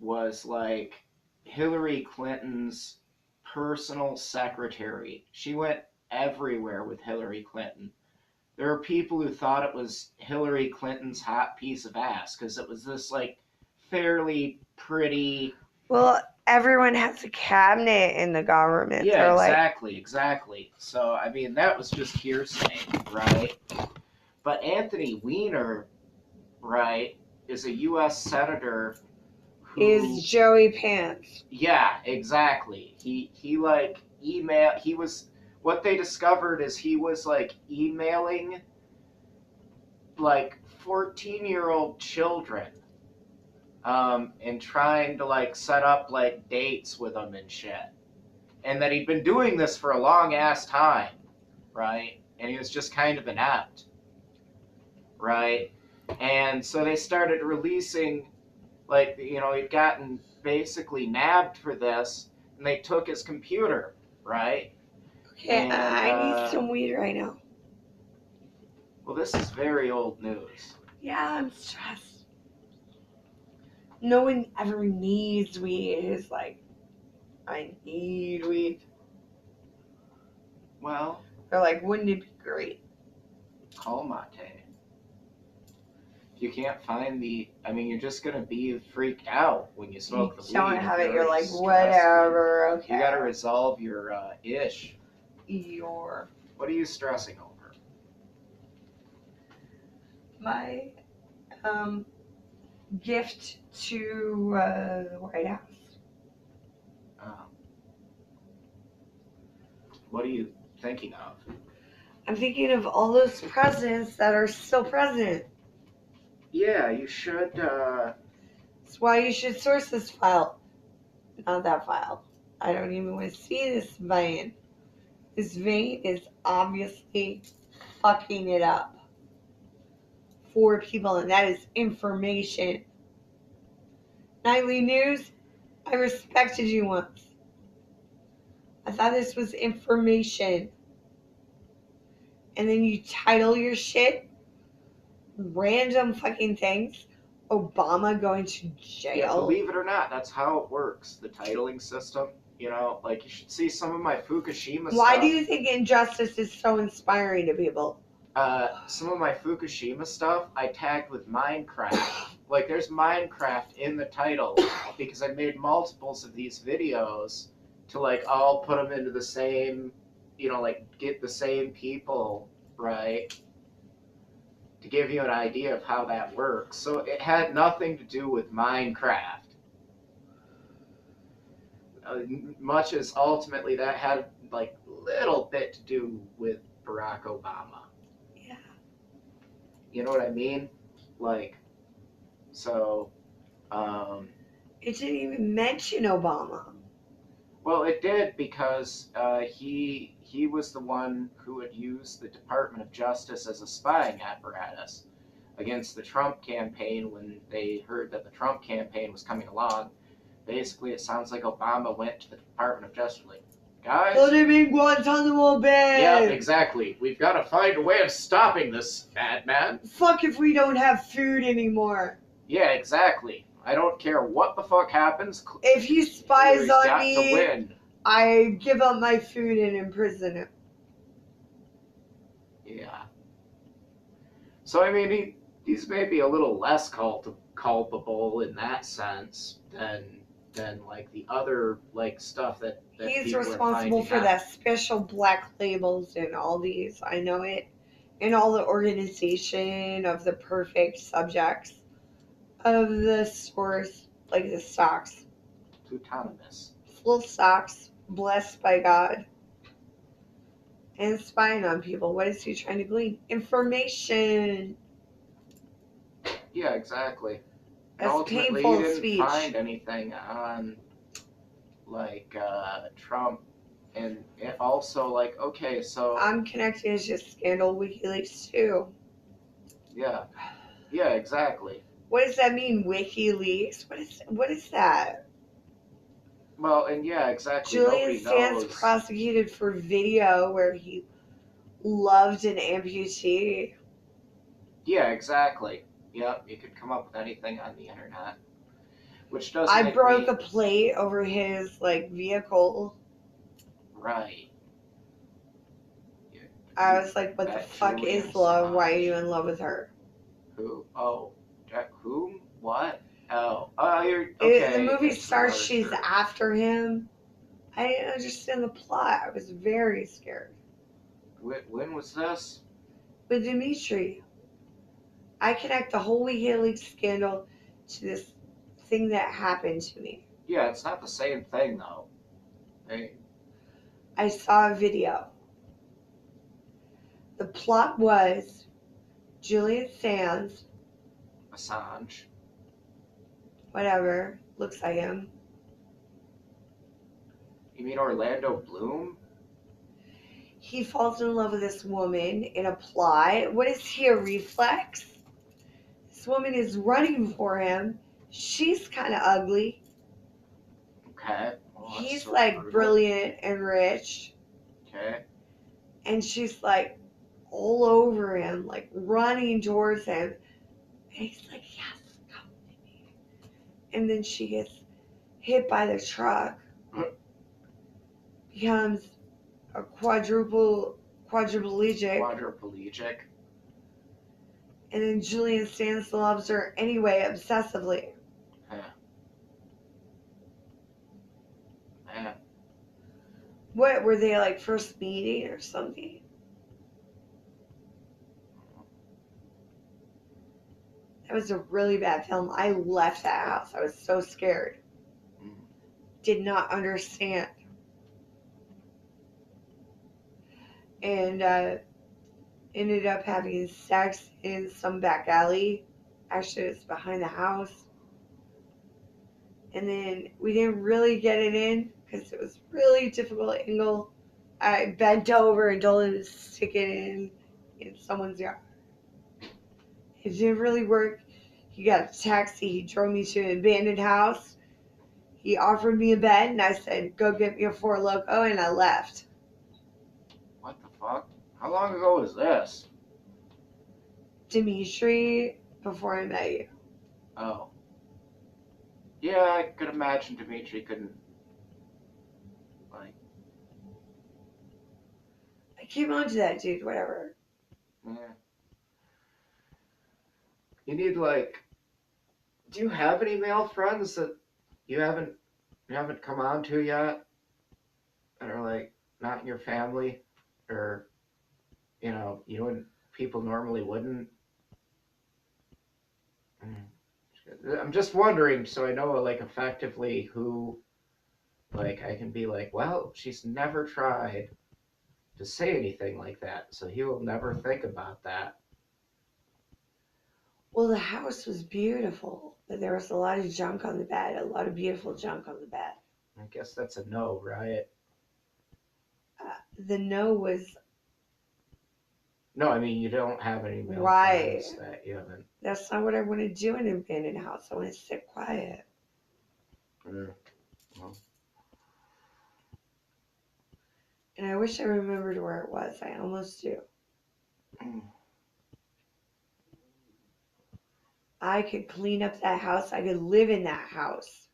was like Hillary Clinton's personal secretary. She went everywhere with Hillary Clinton. There are people who thought it was Hillary Clinton's hot piece of ass because it was this like fairly pretty. Well, everyone has a cabinet in the government. Yeah, They're exactly. So I mean that was just hearsay, right? But Anthony Weiner, right, is a U.S. senator who is Joey Pants. Yeah, exactly. He like email. He was what they discovered is he was like emailing like 14-year-old children, and trying to like set up like dates with them and shit, and that he'd been doing this for a long ass time, right? And he was just kind of inept, right? And so they started releasing, like, he'd gotten basically nabbed for this, and they took his computer, right? Okay, I need some weed right now. Well, this is very old news. Yeah, I'm stressed. No one ever needs weed. It's like, I need weed. Well, They're like, wouldn't it be great? call mate. If you can't find you're just gonna be freaked out when you smoke the weed. You don't have it. You're like, stressed. whatever. Okay. You gotta resolve your ish. Your. What are you stressing over? My gift to the White House. What are you thinking of? I'm thinking of all those presidents that are still president. Yeah, you should. That's why you should source this file. Not that file. I don't even want to see this vein. This vein is obviously fucking it up for people, and that is information. Nightly News, I respected you once. I thought this was information. And then you title your shit random fucking things. Obama going to jail. Yeah, believe it or not, that's how it works. The titling system. Like you should see some of my Fukushima stuff. Why do you think injustice is so inspiring to people? Some of my Fukushima stuff I tagged with Minecraft. Like there's Minecraft in the title because I made multiples of these videos to like all put them into the same, like get the same people, right? To give you an idea of how that works. So it had nothing to do with Minecraft. Much as ultimately that had like little bit to do with Barack Obama. Yeah. You know what I mean? Like, so. It didn't even mention Obama. Well, it did because he was the one who had used the Department of Justice as a spying apparatus against the Trump campaign when they heard that the Trump campaign was coming along. Basically, it sounds like Obama went to the Department of Justice like, guys. Put him in Guantanamo Bay. Yeah, exactly. We've got to find a way of stopping this madman. Fuck if we don't have food anymore. Yeah, exactly. I don't care what the fuck happens. If he spies on got me, to win. I give up my food and imprison him. Yeah. So, I mean, he's maybe a little less culpable in that sense than like the other like stuff that he's responsible for that special black labels and all these. I know it. And all the organization of the perfect subjects of the source, like the stocks. Autonomous. Full stocks, blessed by God. And spying on people. What is he trying to glean? Information. Yeah, exactly. That's ultimately, painful he didn't speech. find anything on like Trump, and also like okay, so I'm connecting to Scandal WikiLeaks too. Yeah, exactly. What does that mean, WikiLeaks? What is that? Well, and yeah, exactly. Julian Sands prosecuted for video where he loved an amputee. Yeah, exactly. Yep, you could come up with anything on the internet. Which does I make broke me a plate over his like vehicle. right. I You was like, what the bet fuck Julian is love? Why are you Assange. in love with her? Who? Oh, Jack. Whom? What? Oh, you're The okay. movie It's starts, she's Arthur. after him. I didn't understand the plot. I was very scared. When was this? With Dimitri, I connect the whole WikiLeaks scandal to this thing that happened to me. Yeah, it's not the same thing though. Hey, I saw a video. The plot was Julian Sands, Assange. whatever, looks like him. You mean Orlando Bloom? He falls in love with this woman in a plot. What is he, a reflex? This woman is running for him. She's kind of ugly. Okay. Well, that's He's sort of like brutal. brilliant and rich. Okay. And she's like all over him, like running towards him. And he's like, yes, come with me. And then she gets hit by the truck, becomes a quadriplegic. Quadriplegic. And then Julian Sands loves her anyway, obsessively. Huh. Man. What, were they like first meeting or something? That was a really bad film. I left that house. I was so scared. Mm. Did not understand. And ended up having sex in some back alley. Actually, it's behind the house. And then we didn't really get it in because it was really difficult angle. I bent over and told him to stick it in someone's yard. It didn't really work. He got a taxi. He drove me to an abandoned house. He offered me a bed, and I said, "Go get me a Four Loko," and I left. What the fuck? How long ago was this? Dimitri, before I met you. Oh. Yeah, I could imagine Dimitri couldn't, like, I came on to that dude, whatever. yeah. You need, like, do you have any male friends that you haven't come on to yet? That are, like, not in your family? Or, you and people normally wouldn't? I'm just wondering, so I know, like, effectively who, like, I can be like, well, she's never tried to say anything like that, so he will never think about that. Well, the house was beautiful, but there was a lot of junk on the bed, a lot of beautiful junk on the bed. I guess that's a no, right? The no was No, I mean, you don't have any male why. friends that you haven't. That's not what I want to do in an abandoned house. I want to sit quiet. Mm, well, And I wish I remembered where it was. I almost do. mm. I could clean up that house. I could live in that house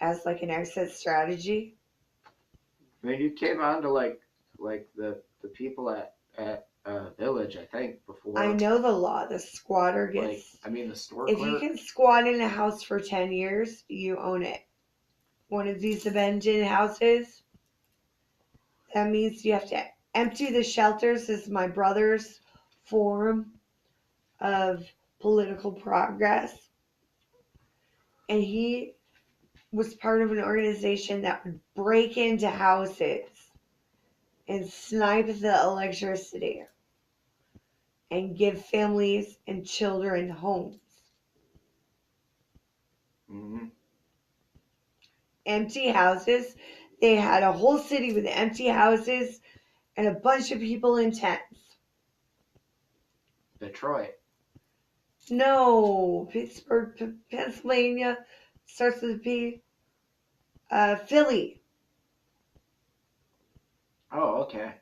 as like an exit strategy. I mean, you came on to like the people at Village, I think, before. I know the law. The squatter Like, gets. I mean, the store If you clerk. can squat in a house for 10 years, you own it. One of these abandoned houses, that means you have to empty the shelters. This is my brother's form of political progress. And he was part of an organization that would break into houses and snipe the electricity and give families and children homes. Mm-hmm. Empty houses. They had a whole city with empty houses and a bunch of people in tents. Detroit. No, Pittsburgh, Pennsylvania starts with a P. Philly. Oh, okay.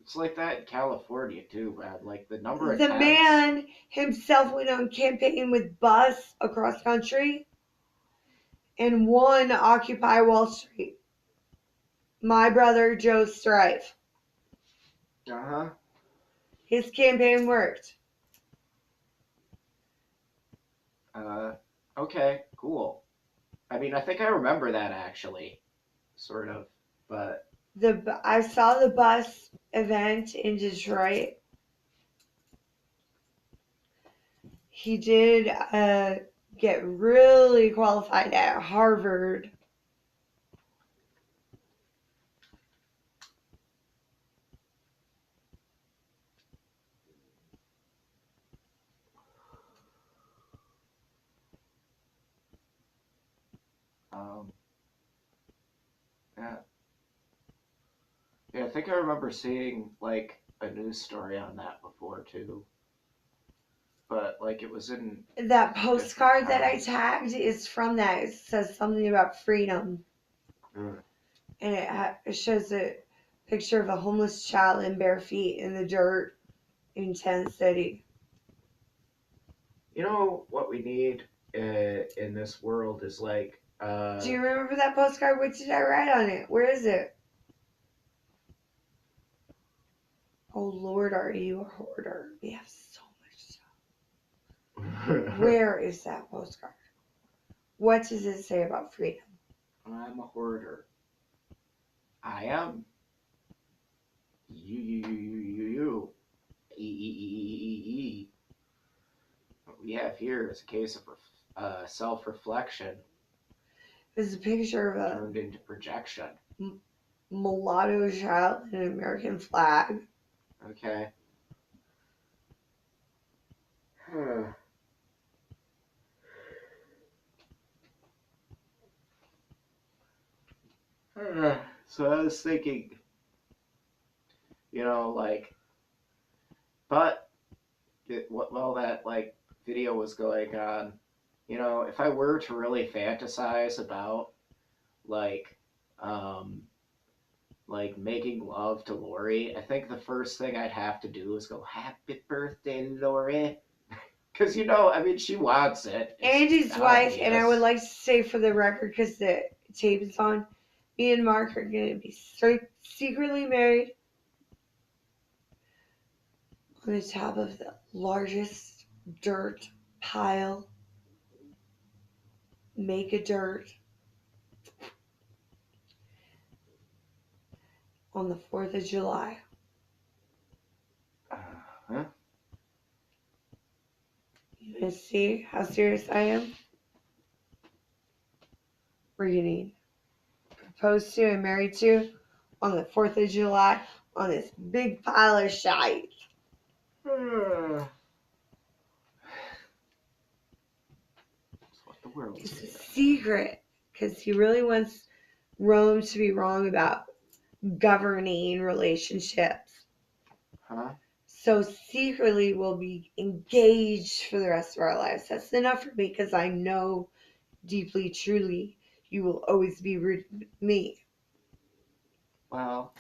It's like that in California too, man. Like the number of The tents. man himself went on campaign with bus across country. and won Occupy Wall Street. My brother Joe Strife. Uh-huh. His campaign worked. Okay, cool. I mean, I think I remember that actually, sort of, but I saw the bus event in Detroit. He did get really qualified at Harvard. um, yeah, yeah. I think I remember seeing like a news story on that before too, but like it was in That a different postcard that I time. tagged is from that. It says something about freedom. Mm. And it shows a picture of a homeless child in bare feet in the dirt in Tent City. You know what we need in this world is like Do you remember that postcard? What did I write on it? Where is it? Oh Lord, are you a hoarder? We have so much stuff. Where is that postcard? What does it say about freedom? I'm a hoarder. I am. You. E. What we have here is a case of self-reflection There's a picture of a turned into projection. mulatto child in an American flag. Okay. So I was thinking, like, but while that like video was going on, if I were to really fantasize about like, um, like making love to Lori, I think the first thing I'd have to do is go, "Happy birthday, Lori," because I mean, she wants it. And It's his wife, and I would obvious. like to say for the record, because the tape is on, me and Mark are going to be secretly married on the top of the largest dirt pile. Make a dirt on the 4th of July. Huh? You want to see how serious I am? We're getting proposed to and married to on the 4th of July on this big pile of shite. That's what the world's It's a made of. secret because he really wants Rome to be wrong about governing relationships. Huh? So secretly we'll be engaged for the rest of our lives. That's enough for me because I know deeply, truly, you will always be rooted with me. Well,